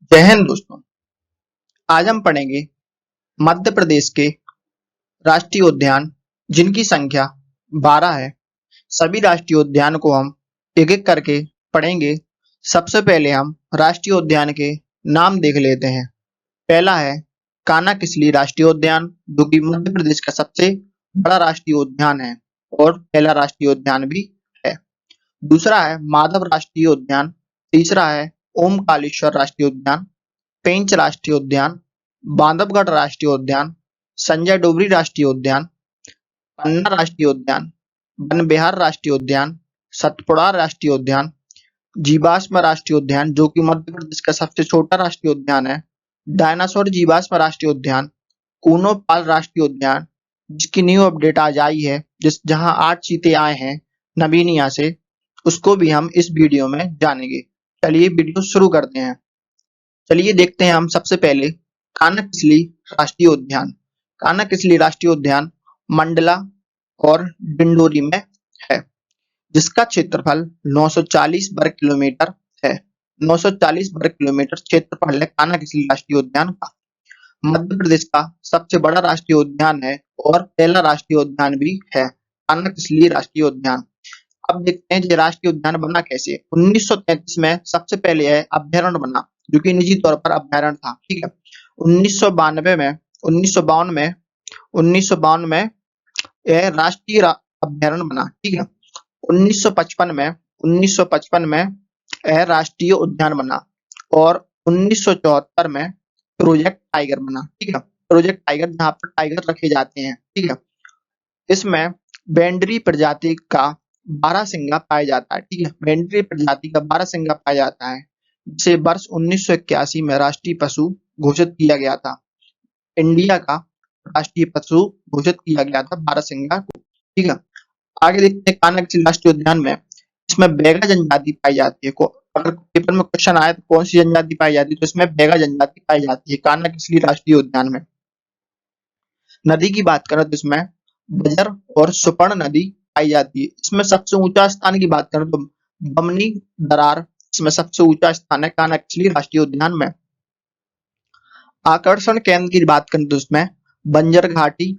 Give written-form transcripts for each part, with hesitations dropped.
जय हिंद दोस्तों। आज हम पढ़ेंगे मध्य प्रदेश के राष्ट्रीय उद्यान जिनकी संख्या 12 है। सभी राष्ट्रीय उद्यान को हम एक एक करके पढ़ेंगे। सबसे पहले हम राष्ट्रीय उद्यान के नाम देख लेते हैं। पहला है कान्हा-किसली राष्ट्रीय उद्यान, जो कि मध्य प्रदेश का सबसे बड़ा राष्ट्रीय उद्यान है और पहला राष्ट्रीय उद्यान भी है। दूसरा है माधव राष्ट्रीय उद्यान। तीसरा है ओमकालेश्वर राष्ट्रीय उद्यान, पेंच राष्ट्रीय उद्यान, बांधवगढ़ राष्ट्रीय उद्यान, संजय डोगरी राष्ट्रीय उद्यान, पन्ना राष्ट्रीय उद्यान, वन विहार राष्ट्रीय उद्यान, सतपुड़ा राष्ट्रीय उद्यान, जीवाश्म राष्ट्रीय उद्यान जो कि मध्य प्रदेश का सबसे छोटा राष्ट्रीय उद्यान है, डायनासोर जीवाश्म राष्ट्रीय उद्यान, कूनो पाल राष्ट्रीय उद्यान जिसकी न्यू अपडेट आज आई है, जहां 8 चीते आए हैं नवीनिया से, उसको भी हम इस वीडियो में जानेंगे। चलिए वीडियो शुरू करते हैं। चलिए देखते हैं हम सबसे पहले कान्हा-किसली राष्ट्रीय उद्यान। कान्हा-किसली राष्ट्रीय उद्यान मंडला और डिंडोरी में है, जिसका क्षेत्रफल 940 वर्ग किलोमीटर है। 940 वर्ग किलोमीटर क्षेत्रफल है कान्हा-किसली राष्ट्रीय उद्यान का। मध्य प्रदेश का सबसे बड़ा राष्ट्रीय उद्यान है और पहला राष्ट्रीय उद्यान भी है कान्हा-किसली राष्ट्रीय उद्यान। अब देखते हैं ये राष्ट्रीय उद्यान बना कैसे। 1933 में सबसे पहले यह अभ्यारण्य बना, जो कि निजी तौर पर अभ्यारण्य था। ठीक है। 1952 में यह राष्ट्रीय अभ्यारण्य बना। ठीक है। 1955 में यह राष्ट्रीय उद्यान बना और 1974 में प्रोजेक्ट टाइगर बना। ठीक है। प्रोजेक्ट टाइगर जहाँ पर टाइगर रखे जाते हैं। ठीक है। इसमें बैंडरी प्रजाति का बारहसिंगा पाया जाता है। ठीक है। बैंडरी प्रजाति का बारहसिंगा पाया जाता है, जिसे वर्ष 1981 में राष्ट्रीय पशु घोषित किया गया था। इंडिया का राष्ट्रीय पशु घोषित किया गया था बारहसिंगा को। ठीक है। आगे देखते हैं कान्हा-किसली राष्ट्रीय उद्यान में। इसमें बैगा जनजाति पाई जाती है। अगर पेपर में क्वेश्चन आए तो कौन सी जनजाति पाई जाती है, तो इसमें बैगा जनजाति पाई जाती है कान्हा-किसली राष्ट्रीय उद्यान में। नदी की बात करें तो इसमें बजर और सुपर्ण नदी पाई जाती है। इसमें सबसे ऊंचा स्थान की बात करें तो बमनी दरार इसमें सबसे ऊंचा स्थान है कान्हा-किसली राष्ट्रीय उद्यान में। आकर्षण केंद्र की बात करें तो इसमें बंजर घाटी,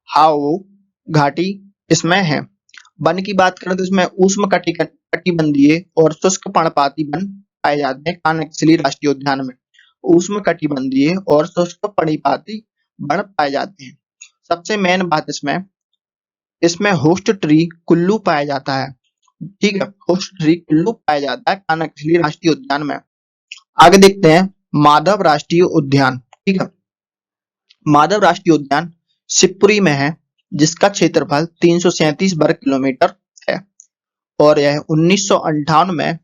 हाओ घाटी इसमें है। वन की बात करें तो इसमें उष्ण कटिबंधीय और शुष्क पर्णपाती वन पाए जाते हैं कान्हा-किसली राष्ट्रीय उद्यान में। उष्ण कटिबंधीय और शुष्क पर्णपाती वन पाए जाते हैं। सबसे मेन बात इसमें होस्ट ट्री कुल्लू पाया जाता है। ठीक है। होस्ट ट्री कुल्लू पाया जाता है कान्हा-किसली राष्ट्रीय उद्यान में। आगे देखते हैं माधव राष्ट्रीय उद्यान। ठीक है। माधव राष्ट्रीय उद्यान शिवपुरी में है, जिसका क्षेत्रफल 337 वर्ग किलोमीटर है और यह 1958 में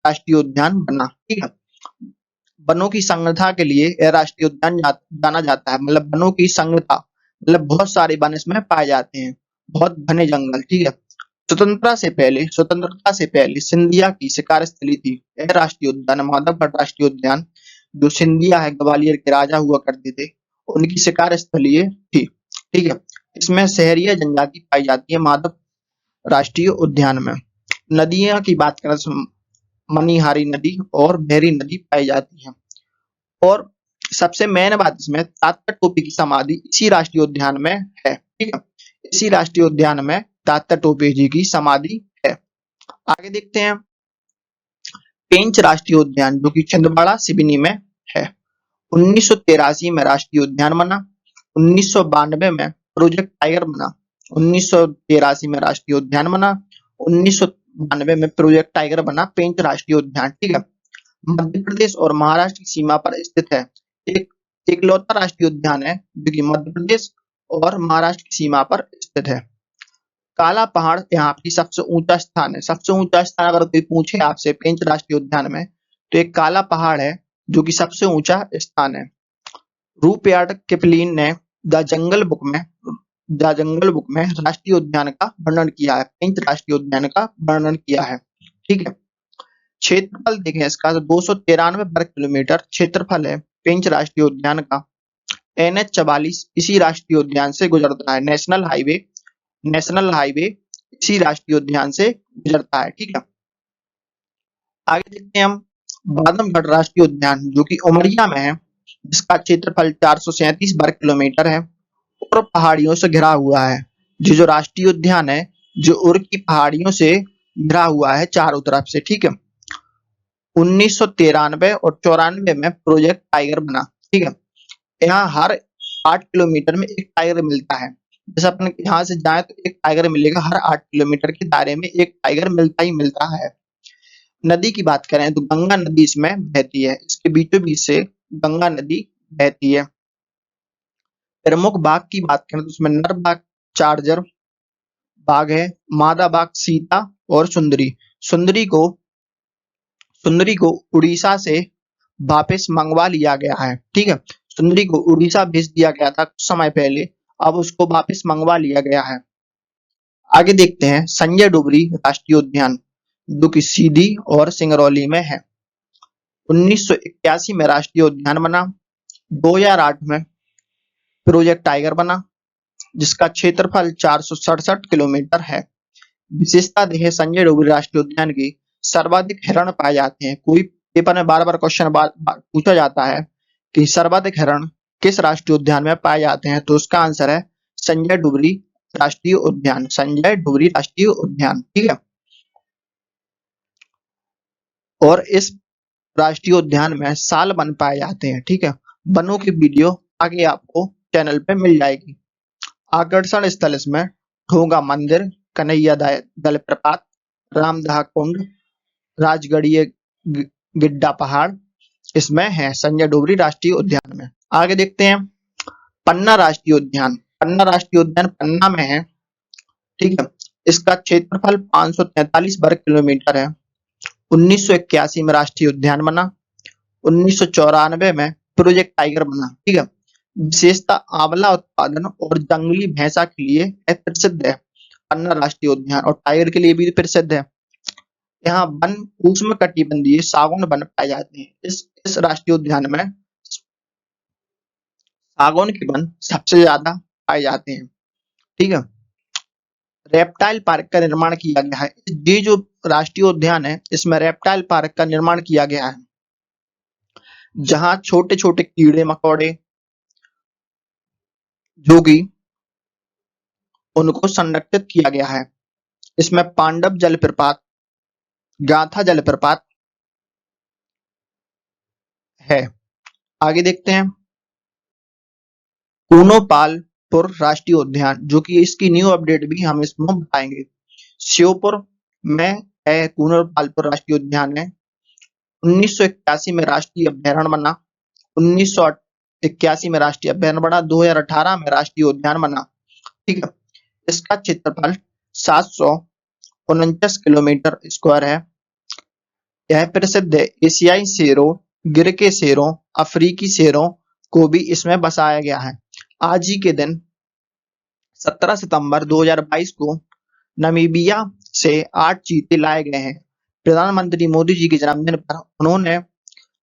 राष्ट्रीय उद्यान बना। ठीक है। वनों की संरक्षण के लिए यह राष्ट्रीय उद्यान जाना जाता है। मतलब वनों की संरक्षण, मतलब बहुत सारे वन इसमें पाए जाते हैं, बहुत घने जंगल। ठीक है। स्वतंत्रता से पहले सिंधिया की शिकार स्थली थी यह राष्ट्रीय उद्यान, माधवगढ़ राष्ट्रीय उद्यान। जो सिंधिया है, ग्वालियर के राजा हुआ करते थे, उनकी शिकार स्थली ये थी। ठीक है। इसमें सहरिया जनजाति पाई जाती है माधव राष्ट्रीय उद्यान में। नदियां की बात करें तो मनिहारी नदी और बहरी नदी पाई जाती है। और सबसे मेन बात इसमें तात्या टोपे की समाधि इसी राष्ट्रीय उद्यान में है। ठीक है। इसी राष्ट्रीय उद्यान में तात्या टोपे जी की समाधि है। आगे देखते हैं पेंच राष्ट्रीय उद्यान, जो कि छिंदवाड़ा सिवनी में है। 1983 में राष्ट्रीय उद्यान बना। 1992 में प्रोजेक्ट टाइगर बना। 1983 में राष्ट्रीय उद्यान बना। 1992 में प्रोजेक्ट टाइगर बना पेंच राष्ट्रीय उद्यान। ठीक है। मध्य प्रदेश और महाराष्ट्र की सीमा पर स्थित है। एक इकलौता राष्ट्रीय उद्यान है जो कि मध्य प्रदेश और महाराष्ट्र की सीमा पर स्थित है। काला पहाड़ यहाँ की सबसे ऊंचा स्थान है। सबसे ऊंचा स्थान अगर कोई पूछे आपसे पेंच राष्ट्रीय उद्यान में, तो एक काला पहाड़ है जो कि सबसे ऊंचा स्थान है। रुडयार्ड किपलिंग ने द जंगल बुक में राष्ट्रीय उद्यान का वर्णन किया है, पेंच राष्ट्रीय उद्यान का वर्णन किया है। ठीक है। क्षेत्रफल देखें इसका तो 293 वर्ग किलोमीटर क्षेत्रफल है पेंच राष्ट्रीय उद्यान का। NH-44 इसी राष्ट्रीय उद्यान से गुजरता है। नेशनल हाईवे इसी राष्ट्रीय उद्यान से गुजरता है। ठीक है। आगे देखते हैं हम बादमगढ़ राष्ट्रीय उद्यान जो कि उमरिया में है, जिसका क्षेत्रफल 437 वर्ग किलोमीटर है और पहाड़ियों से घिरा हुआ है। ये जो राष्ट्रीय उद्यान है, जो उर की पहाड़ियों से घिरा हुआ है चारों तरफ से, ठीक है। 1993 और 94 में प्रोजेक्ट टाइगर बना, ठीक है। यहाँ हर 8 किलोमीटर में एक टाइगर मिलता है। जैसे अपन यहाँ से जाए तो एक टाइगर मिलेगा, हर 8 किलोमीटर के दायरे में एक टाइगर मिलता ही मिलता है। नदी की बात करें तो गंगा नदी इसमें बहती है, इसके बीचों बीच से गंगा नदी बहती है। प्रमुख बाघ की बात करें तो उसमें नर बाघ चार्जर बाघ है, मादा बाघ सीता और सुंदरी। सुंदरी को सुंदरी को उड़ीसा से वापस मंगवा लिया गया है, ठीक है। सुंदरी को उड़ीसा भेज दिया गया था कुछ समय पहले, अब उसको वापस मंगवा लिया गया है। आगे देखते हैं संजय डोबरी राष्ट्रीय उद्यान जो कि सीधी और सिंगरौली में है। 1981 में राष्ट्रीय उद्यान बना। 2008 में प्रोजेक्ट टाइगर बना, जिसका क्षेत्रफल 467 किलोमीटर है। विशेषता है संजय डोबरी राष्ट्रीय उद्यान की, सर्वाधिक हिरण पाए जाते हैं। कोई पेपर में बार बार क्वेश्चन पूछा जाता है कि सर्वाधिक हिरण किस राष्ट्रीय उद्यान में पाए जाते हैं, तो उसका आंसर है संजय डोबरी राष्ट्रीय उद्यान। संजय डोबरी राष्ट्रीय उद्यान, ठीक है। और इस राष्ट्रीय उद्यान में साल वन पाए जाते हैं, ठीक है। वनों की वीडियो आगे आपको चैनल पे मिल जाएगी। आकर्षण स्थल इसमें ढोंगा मंदिर, कन्हैया जलप्रपात, रामदहा कुंड, राजगढ़ीय गिड्डा पहाड़ इसमें है संजय डोबरी राष्ट्रीय उद्यान में। आगे देखते हैं पन्ना राष्ट्रीय उद्यान। पन्ना राष्ट्रीय उद्यान पन्ना में है, ठीक है। इसका क्षेत्रफल 543 वर्ग किलोमीटर है। 1981 में राष्ट्रीय उद्यान बना। 1994 में प्रोजेक्ट टाइगर बना, ठीक है। विशेषता आंवला उत्पादन और जंगली भैंसा के लिए प्रसिद्ध है पन्ना राष्ट्रीय उद्यान, और टाइगर के लिए भी प्रसिद्ध है। यहाँ वन उष्णकटिबंधीय सागौन वन पाए जाते हैं। इस राष्ट्रीय उद्यान में सागौन के वन सबसे ज्यादा पाए जाते हैं, ठीक है। रेप्टाइल पार्क का निर्माण किया गया है। ये जो राष्ट्रीय उद्यान है इसमें रेप्टाइल पार्क का निर्माण किया गया है, जहां छोटे छोटे कीड़े मकोड़े जो कि उनको संरक्षित किया गया है। इसमें पांडव जलप्रपात, गाथा जलप्रपात है। आगे देखते हैं कूनोपालपुर राष्ट्रीय उद्यान जो कि इसकी न्यू अपडेट भी हम इसमें बताएंगे। श्योपुर में है कूनोपालपुर राष्ट्रीय उद्यान है। 1981 में राष्ट्रीय अभ्यारण्य बना। 1981 में राष्ट्रीय अभ्यारण्य बना। 2018 में राष्ट्रीय उद्यान बना, ठीक है। इसका क्षेत्रफल 749 किलोमीटर स्क्वायर है। यह प्रसिद्ध है एशियाई शेरों, गिर के शेरों, अफ्रीकी शेरों को भी इसमें बसाया गया है। आज ही के दिन 17 सितंबर 2022 को नामीबिया से 8 चीते लाए गए हैं। प्रधानमंत्री मोदी जी के जन्मदिन पर उन्होंने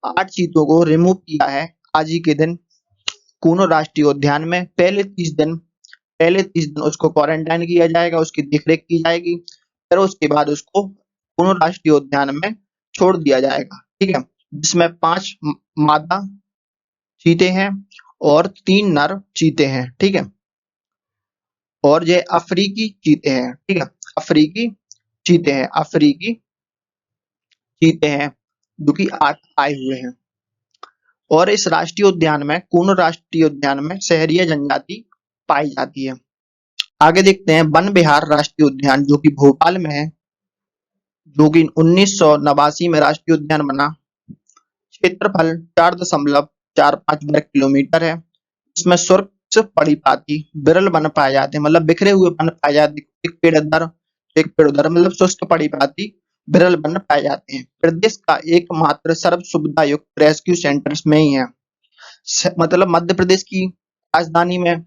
8 चीतों को रिमूव किया है आज ही के दिन कूनो राष्ट्रीय उद्यान में। पहले 30 दिन उसको क्वारंटाइन किया जाएगा, उसकी देखरेख की जाएगी, फिर उसके बाद उसको कूनो राष्ट्रीय उद्यान में छोड़ दिया जाएगा, ठीक है। जिसमें 5 मादा चीते हैं और 3 नर चीते हैं, ठीक है। और ये अफ्रीकी चीते हैं, ठीक है। अफ्रीकी चीते हैं जो कि 8 आए हुए हैं। और इस राष्ट्रीय उद्यान में कूनो राष्ट्रीय उद्यान में सहरिया जनजाति पाई जाती है। आगे देखते हैं वन विहार राष्ट्रीय उद्यान जो कि भोपाल में है, जो कि 1989 में राष्ट्रीय उद्यान बना। क्षेत्रफल 4.45 वर्ग किलोमीटर है। इसमें शुष्क परिपाती विरल वन पाए जाते हैं, मतलब बिखरे हुए वन पाए जाते हैं, एक पेड़ उधर, मतलब शुष्क परिपाती विरल वन पाए जाते हैं। प्रदेश का एकमात्र सर्व सुविधा युक्त रेस्क्यू सेंटर इसमें ही है। मतलब मध्य प्रदेश की राजधानी में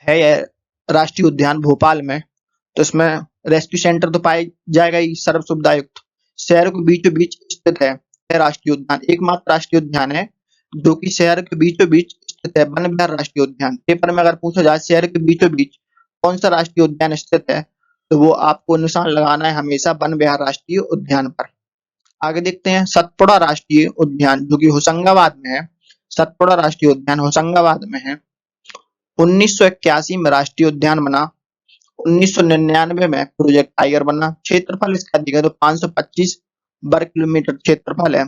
है यह राष्ट्रीय उद्यान भोपाल में, तो इसमें रेस्क्यू सेंटर तो पाया जाएगा ही, सर्व सुविधा युक्त। शहर के बीचों बीच स्थित है यह राष्ट्रीय उद्यान, एकमात्र राष्ट्रीय उद्यान है जो कि शहर के बीचों बीच स्थित है। वन विहार राष्ट्रीय उद्यान, पेपर में अगर पूछा जाए शहर के बीचों बीच कौन सा राष्ट्रीय उद्यान स्थित है, तो वो आपको निशान लगाना है हमेशा वन विहार राष्ट्रीय उद्यान पर। आगे देखते हैं सतपुड़ा राष्ट्रीय उद्यान जो कि होशंगाबाद में है। सतपुड़ा राष्ट्रीय उद्यान होशंगाबाद में है। 1981 में राष्ट्रीय उद्यान बना। 1999 में प्रोजेक्ट टाइगर बना। क्षेत्रफल इसका देखें तो 525 वर्ग किलोमीटर क्षेत्रफल है।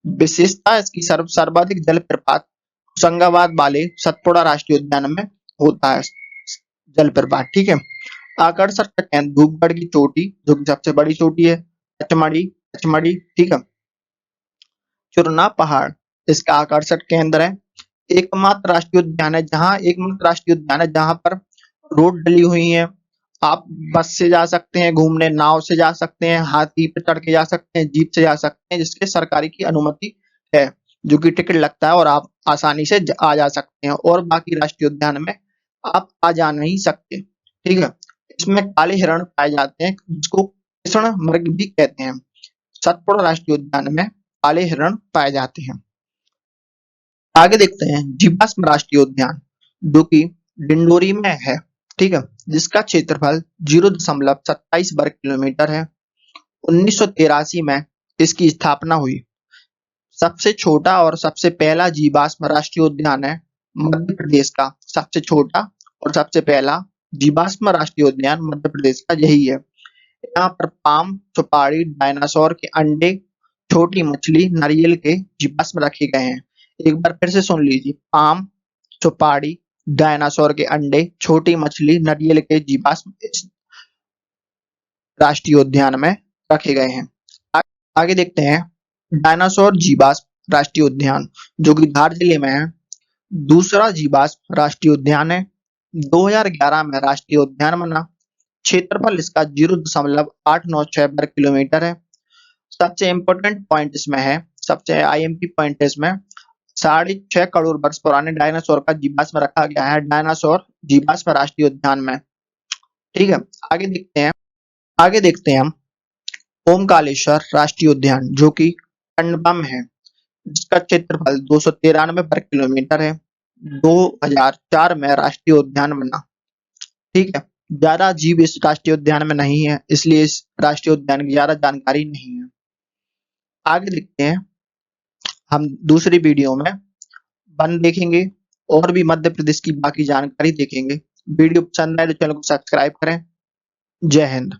विशेषता इसकी सर्वाधिक जलप्रपात होशंगाबाद वाले सतपुड़ा राष्ट्रीय उद्यान में होता है जलप्रपात। ठीक है। आकर्षण का केंद्र धूपगढ़ की चोटी जो कि सबसे बड़ी चोटी है। पचमढ़ी पचमढ़ी ठीक है। चुरना पहाड़ इसका आकर्षण केंद्र है। एकमात्र राष्ट्रीय उद्यान है जहां पर रोड डली हुई है। आप बस से जा सकते हैं घूमने, नाव से जा सकते हैं, हाथी पे चढ़ के जा सकते हैं, जीप से जा सकते हैं, जिसके सरकारी की अनुमति है, जो कि टिकट लगता है और आप आसानी से आ जा सकते हैं। और बाकी राष्ट्रीय उद्यान में आप आ जा नहीं सकते। ठीक है। इसमें काले हिरण पाए जाते हैं जिसको कृष्ण मृग भी कहते हैं। सतपुड़ा राष्ट्रीय उद्यान में काले हिरण पाए जाते हैं। आगे देखते हैं जीवाश्म राष्ट्रीय उद्यान जो कि डिंडोरी में है। ठीक है। जिसका क्षेत्रफल 0.27 वर्ग किलोमीटर है। 1983 में इसकी स्थापना हुई। सबसे छोटा और सबसे पहला जीवाश्म राष्ट्रीय उद्यान है मध्य प्रदेश का। सबसे छोटा और सबसे पहला जीवाश्म राष्ट्रीय उद्यान मध्य प्रदेश का यही है। यहाँ पर पाम, सुपारी, डायनासोर के अंडे, छोटी मछली, नारियल के जीवाश्म रखे गए हैं। एक बार फिर से सुन लीजिए, पाम, सुपारी, डायनासोर के अंडे, छोटी मछली, नारियल के जीवाश्म इस राष्ट्रीय उद्यान में रखे गए हैं। आगे देखते हैं डायनासोर जीवाश्म राष्ट्रीय उद्यान जो कि धार जिले में है। दूसरा जीवाश्म राष्ट्रीय उद्यान है। 2011 में राष्ट्रीय उद्यान बना। क्षेत्रफल इसका 0.896 वर्ग किलोमीटर है। सबसे इम्पोर्टेंट पॉइंट इसमें है, सबसे आईएमपी पॉइंट इसमें 6.5 करोड़ वर्ष पुराने डायनासोर का जीवाश्म रखा गया है डायनासोर जीवाश्म राष्ट्रीय उद्यान में। ठीक है। आगे देखते हैं हम ओमकालेश्वर राष्ट्रीय उद्यान जो कि खंडवा में है। जिसका क्षेत्रफल 293 वर्ग किलोमीटर है। 2004 में राष्ट्रीय उद्यान बना। ठीक है। ज्यादा जीव इस राष्ट्रीय उद्यान में नहीं है, इसलिए इस राष्ट्रीय उद्यान की ज्यादा जानकारी नहीं है। आगे देखते हैं हम दूसरी वीडियो में वन देखेंगे और भी मध्य प्रदेश की बाकी जानकारी देखेंगे। वीडियो पसंद आए तो चैनल को सब्सक्राइब करें। जय हिंद।